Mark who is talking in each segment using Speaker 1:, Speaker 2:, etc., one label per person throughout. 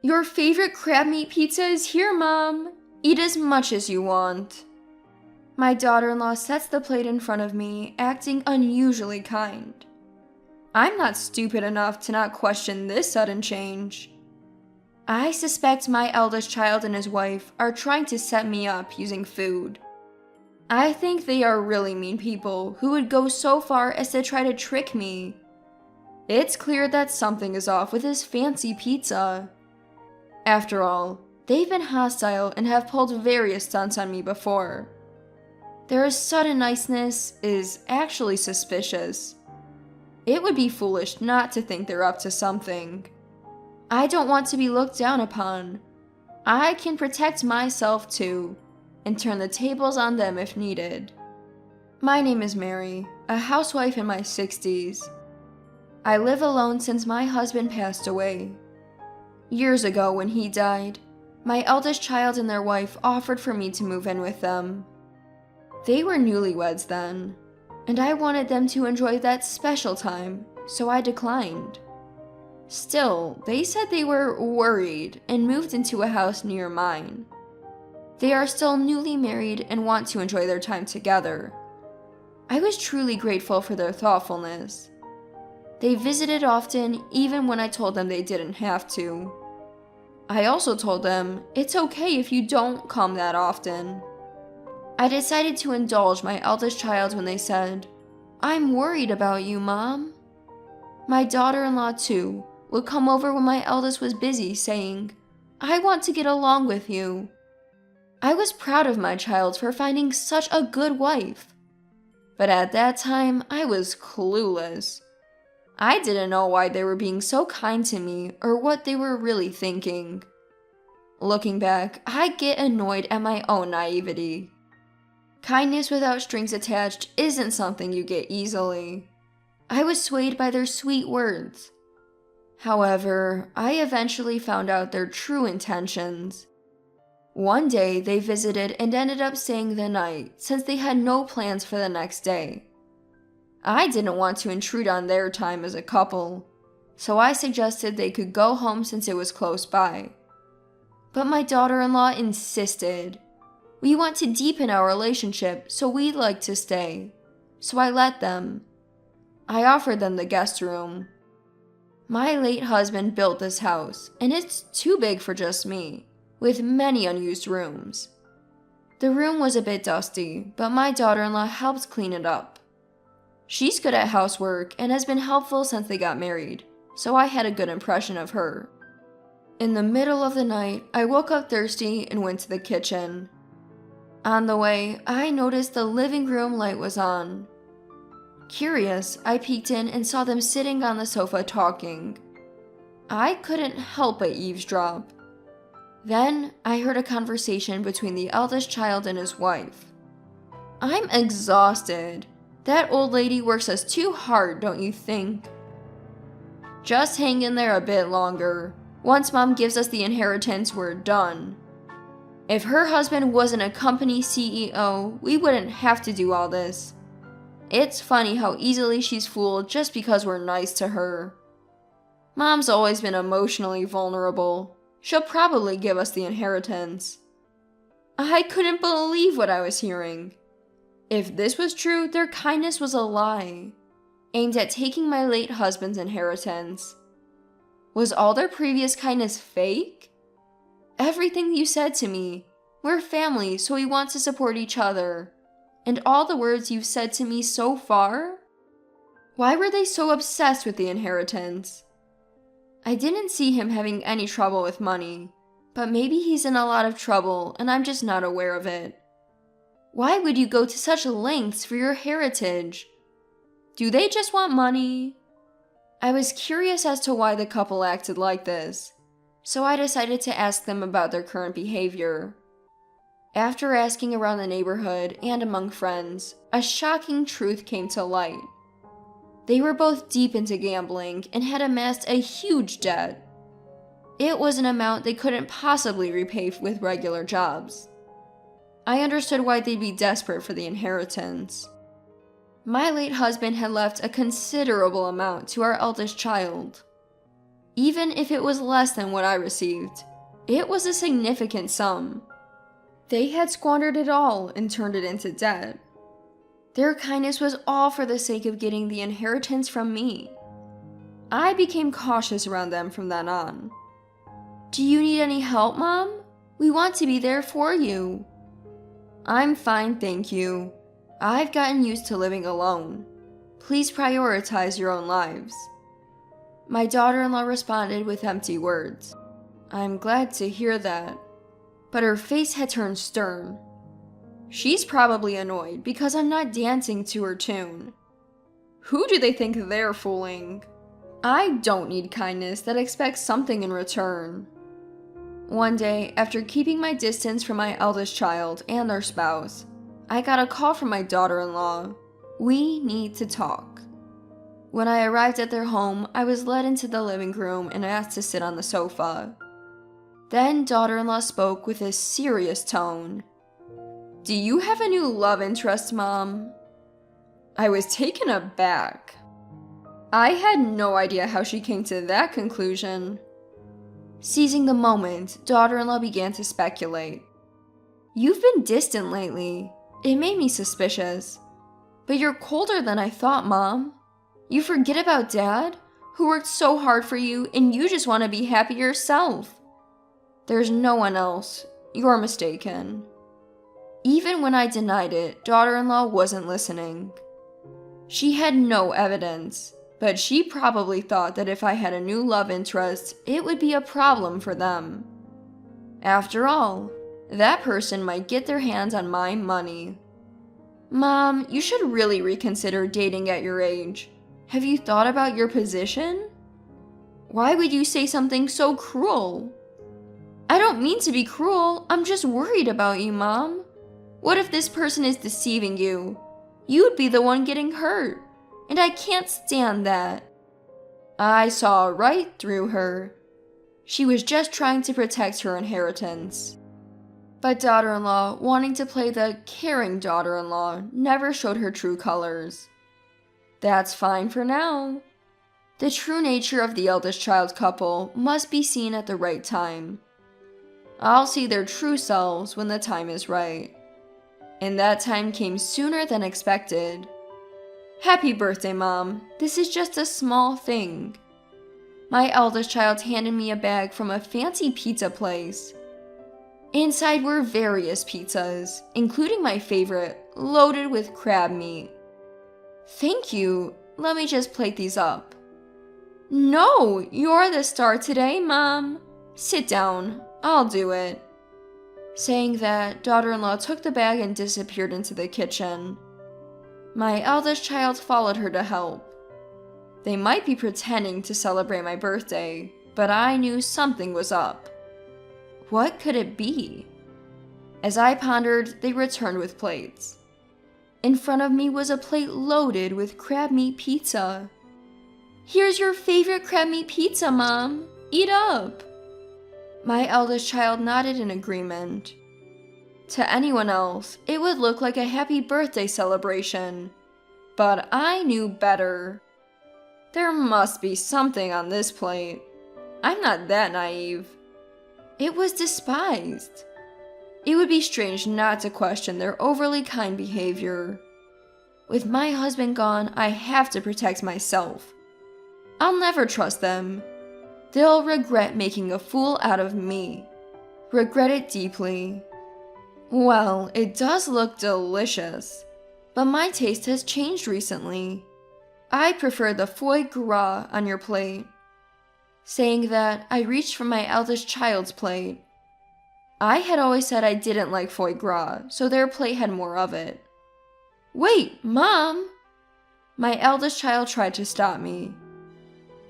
Speaker 1: Your favorite crab meat pizza is here, Mom. Eat as much as you want. My daughter-in-law sets the plate in front of me, acting unusually kind. I'm not stupid enough to not question this sudden change. I suspect my eldest child and his wife are trying to set me up using food. I think they are really mean people who would go so far as to try to trick me. It's clear that something is off with this fancy pizza. After all, they've been hostile and have pulled various stunts on me before. Their sudden niceness is actually suspicious. It would be foolish not to think they're up to something. I don't want to be looked down upon. I can protect myself too, and turn the tables on them if needed. My name is Mary, a housewife in my 60s. I live alone since my husband passed away. Years ago when he died, my eldest child and their wife offered for me to move in with them. They were newlyweds then, and I wanted them to enjoy that special time, so I declined. Still, they said they were worried and moved into a house near mine. They are still newly married and want to enjoy their time together. I was truly grateful for their thoughtfulness. They visited often, even when I told them they didn't have to. I also told them it's okay if you don't come that often. I decided to indulge my eldest child when they said, "I'm worried about you, Mom." My daughter-in-law, too, would come over when my eldest was busy, saying, "I want to get along with you." I was proud of my child for finding such a good wife. But at that time, I was clueless. I didn't know why they were being so kind to me or what they were really thinking. Looking back, I get annoyed at my own naivety. Kindness without strings attached isn't something you get easily. I was swayed by their sweet words. However, I eventually found out their true intentions. One day, they visited and ended up staying the night since they had no plans for the next day. I didn't want to intrude on their time as a couple, so I suggested they could go home since it was close by. But my daughter-in-law insisted. We want to deepen our relationship, so we'd like to stay. So I let them. I offered them the guest room. My late husband built this house, and it's too big for just me, with many unused rooms. The room was a bit dusty, but my daughter-in-law helped clean it up. She's good at housework and has been helpful since they got married, so I had a good impression of her. In the middle of the night, I woke up thirsty and went to the kitchen. On the way, I noticed the living room light was on. Curious, I peeked in and saw them sitting on the sofa talking. I couldn't help but eavesdrop. Then, I heard a conversation between the eldest child and his wife. I'm exhausted. That old lady works us too hard, don't you think? Just hang in there a bit longer. Once Mom gives us the inheritance, we're done. If her husband wasn't a company CEO, we wouldn't have to do all this. It's funny how easily she's fooled just because we're nice to her. Mom's always been emotionally vulnerable. She'll probably give us the inheritance. I couldn't believe what I was hearing. If this was true, their kindness was a lie, aimed at taking my late husband's inheritance. Was all their previous kindness fake? Everything you said to me, we're family, so we want to support each other, and all the words you've said to me so far? Why were they so obsessed with the inheritance? I didn't see him having any trouble with money, but maybe he's in a lot of trouble and I'm just not aware of it. Why would you go to such lengths for your heritage? Do they just want money? I was curious as to why the couple acted like this, so I decided to ask them about their current behavior. After asking around the neighborhood and among friends, a shocking truth came to light. They were both deep into gambling and had amassed a huge debt. It was an amount they couldn't possibly repay with regular jobs. I understood why they'd be desperate for the inheritance. My late husband had left a considerable amount to our eldest child. Even if it was less than what I received, it was a significant sum. They had squandered it all and turned it into debt. Their kindness was all for the sake of getting the inheritance from me. I became cautious around them from then on. Do you need any help, Mom? We want to be there for you. I'm fine, thank you. I've gotten used to living alone. Please prioritize your own lives. My daughter-in-law responded with empty words. I'm glad to hear that. But her face had turned stern. She's probably annoyed because I'm not dancing to her tune. Who do they think they're fooling? I don't need kindness that expects something in return. One day, after keeping my distance from my eldest child and their spouse, I got a call from my daughter-in-law. We need to talk. When I arrived at their home, I was led into the living room and asked to sit on the sofa. Then daughter-in-law spoke with a serious tone. Do you have a new love interest, Mom? I was taken aback. I had no idea how she came to that conclusion. Seizing the moment, daughter-in-law began to speculate. You've been distant lately. It made me suspicious. But you're colder than I thought, Mom. You forget about Dad, who worked so hard for you, and you just want to be happy yourself. There's no one else. You're mistaken. Even when I denied it, daughter-in-law wasn't listening. She had no evidence. But she probably thought that if I had a new love interest, it would be a problem for them. After all, that person might get their hands on my money. Mom, you should really reconsider dating at your age. Have you thought about your position? Why would you say something so cruel? I don't mean to be cruel, I'm just worried about you, Mom. What if this person is deceiving you? You'd be the one getting hurt. And I can't stand that. I saw right through her. She was just trying to protect her inheritance. But daughter-in-law, wanting to play the caring daughter-in-law, never showed her true colors. That's fine for now. The true nature of the eldest child couple must be seen at the right time. I'll see their true selves when the time is right. And that time came sooner than expected. Happy birthday, Mom. This is just a small thing. My eldest child handed me a bag from a fancy pizza place. Inside were various pizzas, including my favorite, loaded with crab meat. Thank you. Let me just plate these up. No, you're the star today, Mom. Sit down. I'll do it. Saying that, daughter-in-law took the bag and disappeared into the kitchen. My eldest child followed her to help. They might be pretending to celebrate my birthday, but I knew something was up. What could it be? As I pondered, they returned with plates. In front of me was a plate loaded with crab meat pizza. Here's your favorite crab meat pizza, Mom. Eat up. My eldest child nodded in agreement. To anyone else, it would look like a happy birthday celebration. But I knew better. There must be something on this plate. I'm not that naive. It was despised. It would be strange not to question their overly kind behavior. With my husband gone, I have to protect myself. I'll never trust them. They'll regret making a fool out of me. Regret it deeply. Well, it does look delicious, but my taste has changed recently. I prefer the foie gras on your plate. Saying that, I reached for my eldest child's plate. I had always said I didn't like foie gras, so their plate had more of it. Wait, Mom! My eldest child tried to stop me.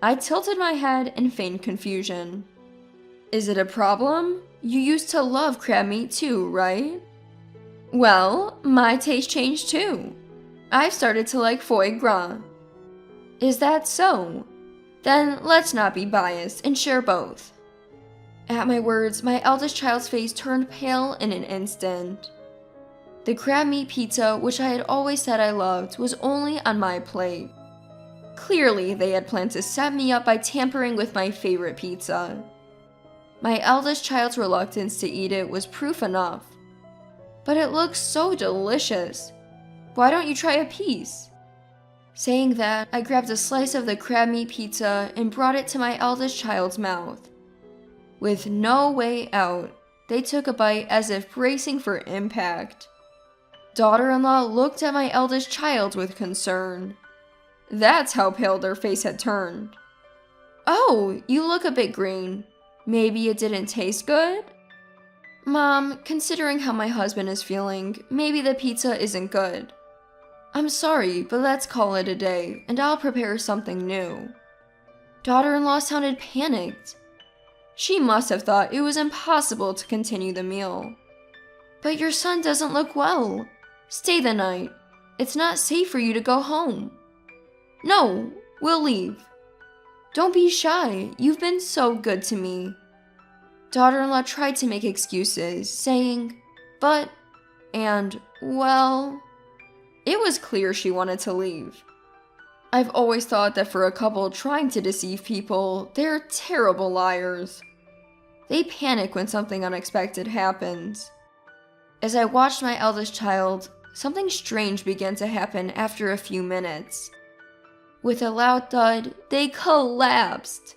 Speaker 1: I tilted my head and feigned confusion. Is it a problem? You used to love crab meat too, right? Well, my taste changed too. I've started to like foie gras. Is that so? Then let's not be biased and share both. At my words, my eldest child's face turned pale in an instant. The crab meat pizza, which I had always said I loved, was only on my plate. Clearly, they had planned to set me up by tampering with my favorite pizza. My eldest child's reluctance to eat it was proof enough. But it looks so delicious. Why don't you try a piece? Saying that, I grabbed a slice of the crab meat pizza and brought it to my eldest child's mouth. With no way out, they took a bite as if bracing for impact. Daughter-in-law looked at my eldest child with concern. That's how pale their face had turned. "Oh, you look a bit green. Maybe it didn't taste good?" "Mom, considering how my husband is feeling, maybe the pizza isn't good." "I'm sorry, but let's call it a day, and I'll prepare something new." Daughter-in-law sounded panicked. She must have thought it was impossible to continue the meal. "But your son doesn't look well. Stay the night. It's not safe for you to go home." "No, we'll leave." "Don't be shy. You've been so good to me." Daughter-in-law tried to make excuses, saying, "But," and, "well." It was clear she wanted to leave. I've always thought that for a couple trying to deceive people, they're terrible liars. They panic when something unexpected happens. As I watched my eldest child, something strange began to happen after a few minutes. With a loud thud, they collapsed.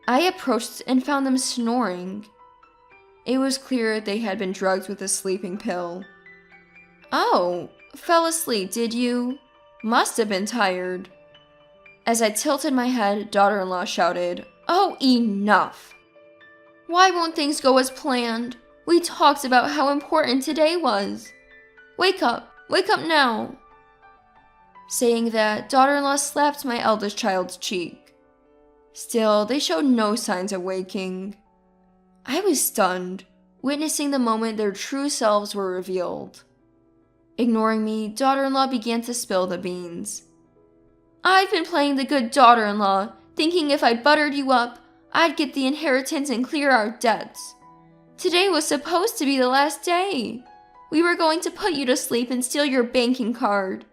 Speaker 1: I approached and found them snoring. It was clear they had been drugged with a sleeping pill. "Oh, fell asleep, did you? Must have been tired." As I tilted my head, daughter-in-law shouted, "Oh, enough! Why won't things go as planned? We talked about how important today was. Wake up now." Saying that, daughter-in-law slapped my eldest child's cheek. Still, they showed no signs of waking. I was stunned, witnessing the moment their true selves were revealed. Ignoring me, daughter-in-law began to spill the beans. "I've been playing the good daughter-in-law, thinking if I buttered you up, I'd get the inheritance and clear our debts. Today was supposed to be the last day. We were going to put you to sleep and steal your banking card.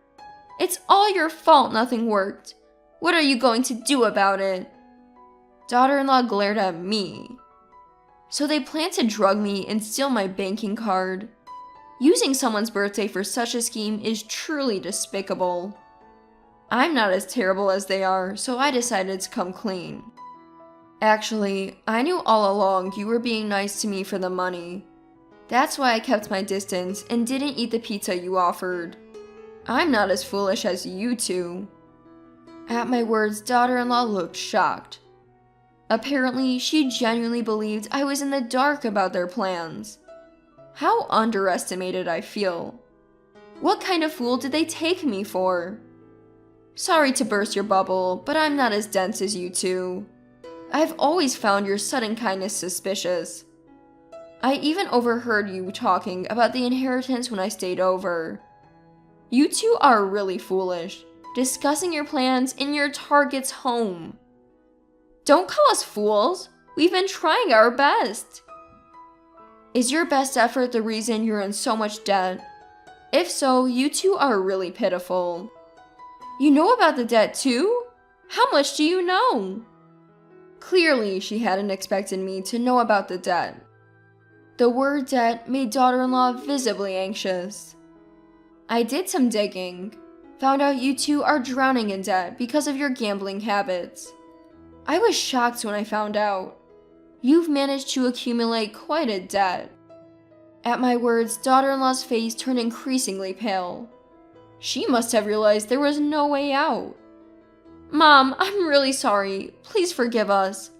Speaker 1: It's all your fault nothing worked. What are you going to do about it?" Daughter-in-law glared at me. "So they plan to drug me and steal my banking card. Using someone's birthday for such a scheme is truly despicable. I'm not as terrible as they are, so I decided to come clean. Actually, I knew all along you were being nice to me for the money. That's why I kept my distance and didn't eat the pizza you offered. I'm not as foolish as you two." At my words, daughter-in-law looked shocked. Apparently, she genuinely believed I was in the dark about their plans. How underestimated I feel. What kind of fool did they take me for? Sorry to burst your bubble, but I'm not as dense as you two. I've always found your sudden kindness suspicious. I even overheard you talking about the inheritance when I stayed over. You two are really foolish, discussing your plans in your target's home. Don't call us fools. We've been trying our best. Is your best effort the reason you're in so much debt? If so, you two are really pitiful. You know about the debt too? How much do you know? Clearly, she hadn't expected me to know about the debt. The word debt made daughter-in-law visibly anxious. I did some digging, found out you two are drowning in debt because of your gambling habits. I was shocked when I found out. You've managed to accumulate quite a debt. At my words, daughter-in-law's face turned increasingly pale. She must have realized there was no way out. Mom, I'm really sorry. Please forgive us.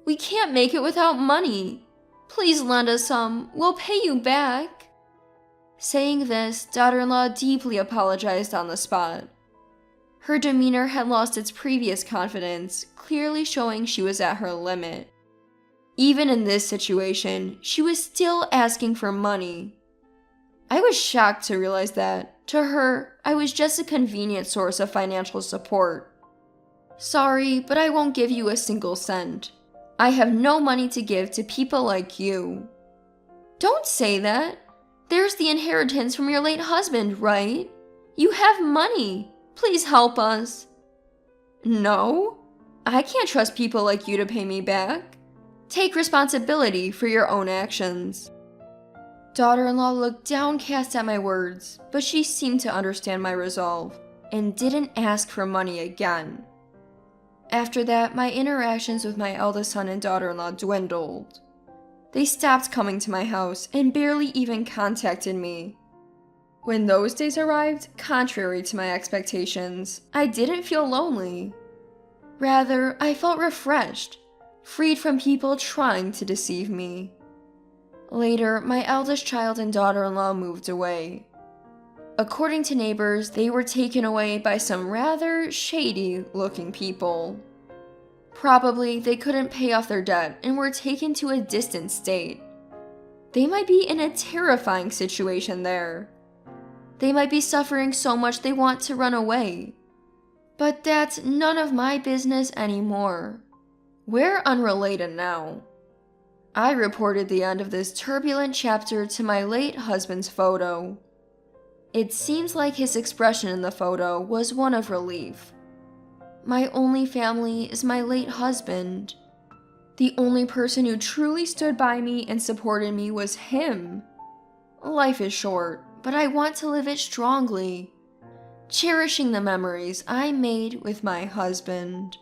Speaker 1: We can't make it without money. Please lend us some. We'll pay you back. Saying this, daughter-in-law deeply apologized on the spot. Her demeanor had lost its previous confidence, clearly showing she was at her limit. Even in this situation, she was still asking for money. I was shocked to realize that, to her, I was just a convenient source of financial support. Sorry, but I won't give you a single cent. I have no money to give to people like you. Don't say that. There's the inheritance from your late husband, right? You have money. Please help us. No, I can't trust people like you to pay me back. Take responsibility for your own actions. Daughter-in-law looked downcast at my words, but she seemed to understand my resolve and didn't ask for money again. After that, my interactions with my eldest son and daughter-in-law dwindled. They stopped coming to my house and barely even contacted me. When those days arrived, contrary to my expectations, I didn't feel lonely. Rather, I felt refreshed, freed from people trying to deceive me. Later, my eldest child and daughter-in-law moved away. According to neighbors, they were taken away by some rather shady-looking people. Probably they couldn't pay off their debt and were taken to a distant state. They might be in a terrifying situation there. They might be suffering so much they want to run away. But that's none of my business anymore. We're unrelated now. I reported the end of this turbulent chapter to my late husband's photo. It seems like his expression in the photo was one of relief. My only family is my late husband. The only person who truly stood by me and supported me was him. Life is short, but I want to live it strongly, cherishing the memories I made with my husband.